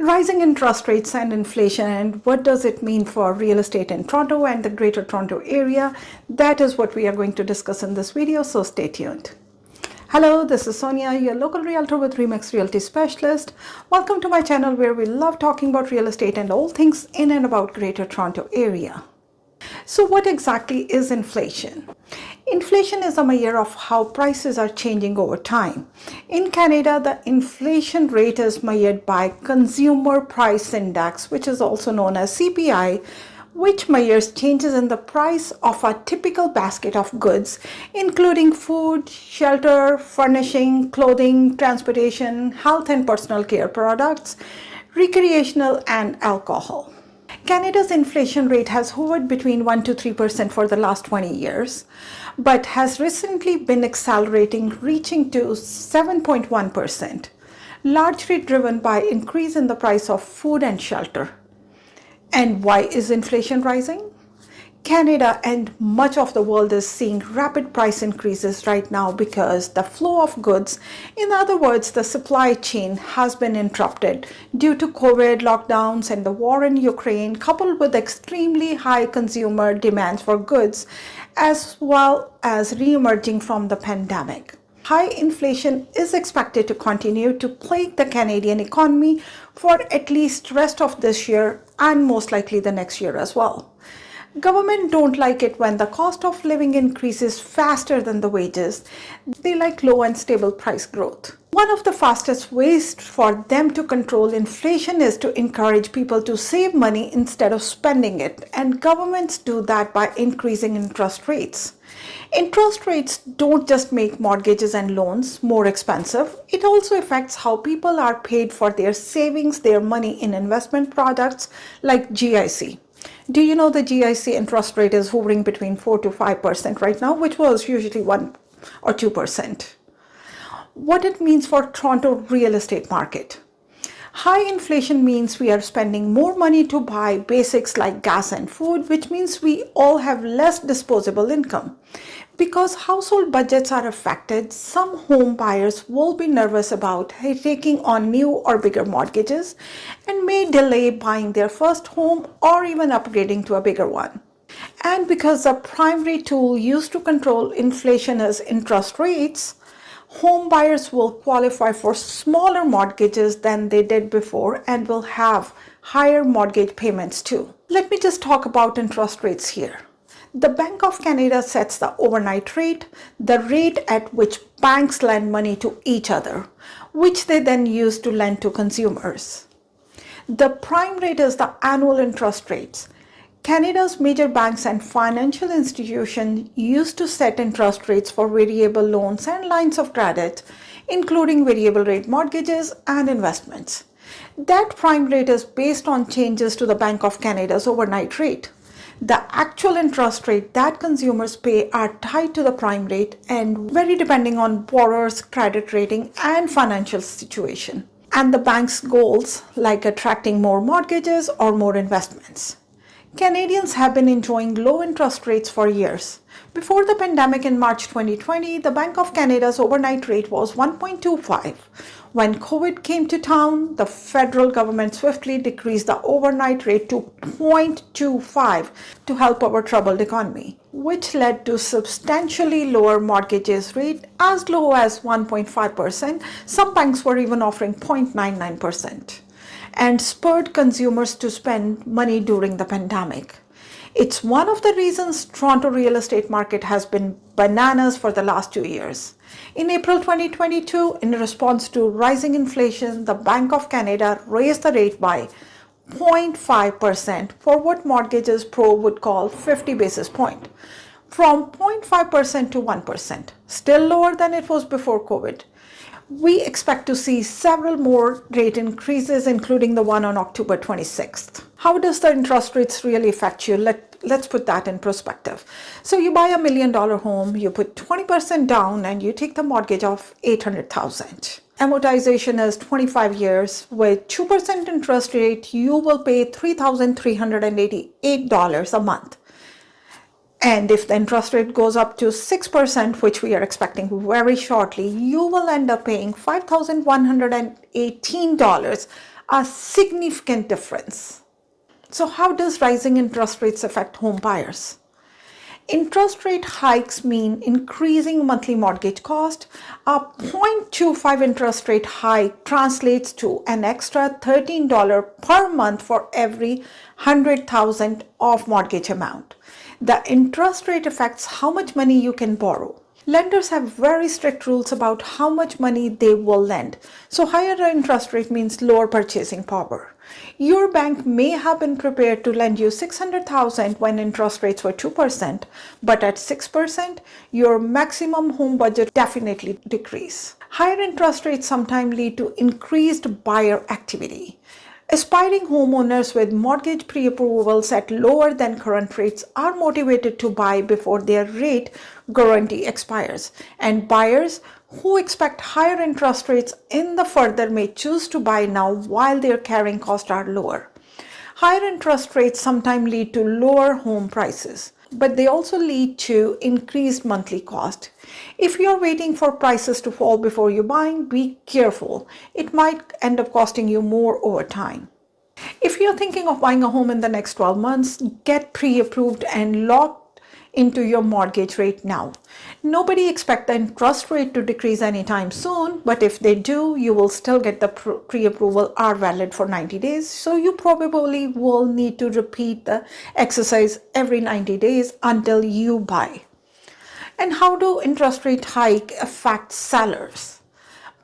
Rising interest rates and inflation, and what does it mean for real estate in Toronto and the Greater Toronto area? That is what we are going to discuss in this video, so stay tuned. Hello, this is Sonia, your local realtor with Remix Realty Specialist. Welcome to my channel where we love talking about real estate and all things in and about Greater Toronto area. So what exactly is inflation? Inflation is a measure of how prices are changing over time. In Canada, the inflation rate is measured by Consumer Price Index, which is also known as CPI, which measures changes in the price of a typical basket of goods, including food, shelter, furnishing, clothing, transportation, health and personal care products, recreational, and alcohol. Canada's inflation rate has hovered between 1 to 3% for the last 20 years, but has recently been accelerating, reaching to 7.1%, largely driven by increase in the price of food and shelter. And why is inflation rising? Canada and much of the world is seeing rapid price increases right now because the flow of goods, in other words, the supply chain, has been interrupted due to COVID lockdowns and the war in Ukraine, coupled with extremely high consumer demands for goods, as well as re-emerging from the pandemic. High inflation is expected to continue to plague the Canadian economy for at least rest of this year and most likely the next year as well. Government don't like it when the cost of living increases faster than the wages. They like low and stable price growth. One of the fastest ways for them to control inflation is to encourage people to save money instead of spending it, and governments do that by increasing interest rates. Interest rates don't just make mortgages and loans more expensive, it also affects how people are paid for their savings, their money in investment products like GIC. Do you know the GIC interest rate is hovering between 4 to 5% right now, which was usually 1 or 2%. What it means for Toronto real estate market. High inflation means we are spending more money to buy basics like gas and food, which means we all have less disposable income. Because household budgets are affected, some home buyers will be nervous about taking on new or bigger mortgages and may delay buying their first home or even upgrading to a bigger one. And because the primary tool used to control inflation is interest rates, home buyers will qualify for smaller mortgages than they did before and will have higher mortgage payments too. Let me just talk about interest rates here. The Bank of Canada sets the overnight rate, the rate at which banks lend money to each other, which they then use to lend to consumers. The prime rate is the annual interest rates. Canada's major banks and financial institutions used to set interest rates for variable loans and lines of credit, including variable rate mortgages and investments. That prime rate is based on changes to the Bank of Canada's overnight rate. The actual interest rate that consumers pay are tied to the prime rate and vary depending on borrowers' credit rating and financial situation, and the bank's goals like attracting more mortgages or more investments. Canadians have been enjoying low interest rates for years. Before the pandemic in March 2020, the Bank of Canada's overnight rate was 1.25. When COVID came to town, the federal government swiftly decreased the overnight rate to 0.25 to help our troubled economy, which led to substantially lower mortgages rate as low as 1.5%. Some banks were even offering 0.99%. and spurred consumers to spend money during the pandemic. It's one of the reasons Toronto real estate market has been bananas for the last 2 years. In April 2022, in response to rising inflation, the Bank of Canada raised the rate by 0.5% for what Mortgages Pro would call 50 basis point, from 0.5% to 1%, still lower than it was before COVID. We expect to see several more rate increases, including the one on October 26th. How does the interest rates really affect you? Let's put that in perspective. So you buy $1 million home, you put 20% down, and you take the mortgage of $800,000. Amortization is 25 years. With 2% interest rate, you will pay $3,388 a month. And if the interest rate goes up to 6%, which we are expecting very shortly, you will end up paying $5,118 a significant difference. So how does rising interest rates affect home buyers? Interest rate hikes mean increasing monthly mortgage cost. A 0.25 interest rate hike translates to an extra $13 per month for every 100,000 of mortgage amount. The interest rate affects how much money you can borrow. Lenders have very strict rules about how much money they will lend. So higher interest rate means lower purchasing power. Your bank may have been prepared to lend you $600,000 when interest rates were 2%, but at 6%, your maximum home budget definitely decrease. Higher interest rates sometimes lead to increased buyer activity. Aspiring homeowners with mortgage pre-approvals at lower than current rates are motivated to buy before their rate guarantee expires, and buyers who expect higher interest rates in the further may choose to buy now while their carrying costs are lower. Higher interest rates sometimes lead to lower home prices, but they also lead to increased monthly cost. If you're waiting for prices to fall before you're buying, be careful. It might end up costing you more over time. If you're thinking of buying a home in the next 12 months, get pre-approved and locked into your mortgage rate now. Nobody expects the interest rate to decrease anytime soon, but if they do, you will still get the pre-approval are valid for 90 days. So you probably will need to repeat the exercise every 90 days until you buy. And how do interest rate hike affect sellers?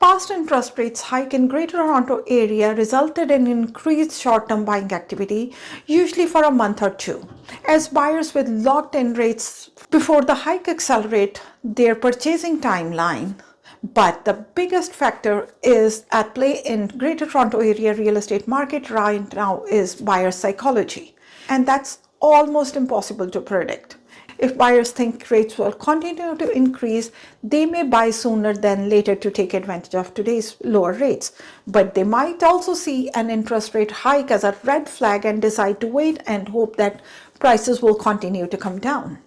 Past interest rates hike in Greater Toronto area resulted in increased short-term buying activity, usually for a month or two, as buyers with locked-in rates before the hike accelerate their purchasing timeline. But the biggest factor is at play in Greater Toronto area real estate market right now is buyer psychology, and that's almost impossible to predict. If buyers think rates will continue to increase, they may buy sooner than later to take advantage of today's lower rates. But they might also see an interest rate hike as a red flag and decide to wait and hope that prices will continue to come down.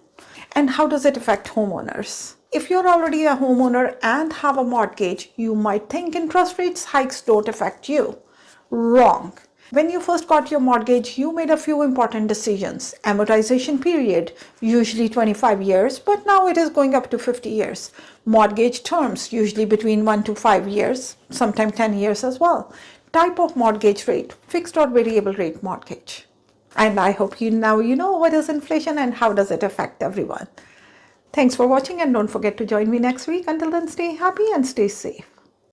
And how does it affect homeowners? If you're already a homeowner and have a mortgage, you might think interest rates hikes don't affect you. Wrong. When you first got your mortgage, you made a few important decisions. Amortization period, usually 25 years, but now it is going up to 50 years. Mortgage terms, usually between 1 to 5 years, sometimes 10 years as well. Type of mortgage rate, fixed or variable rate mortgage. And I hope you know what is inflation and how does it affect everyone. Thanks for watching and don't forget to join me next week. Until then, stay happy and stay safe.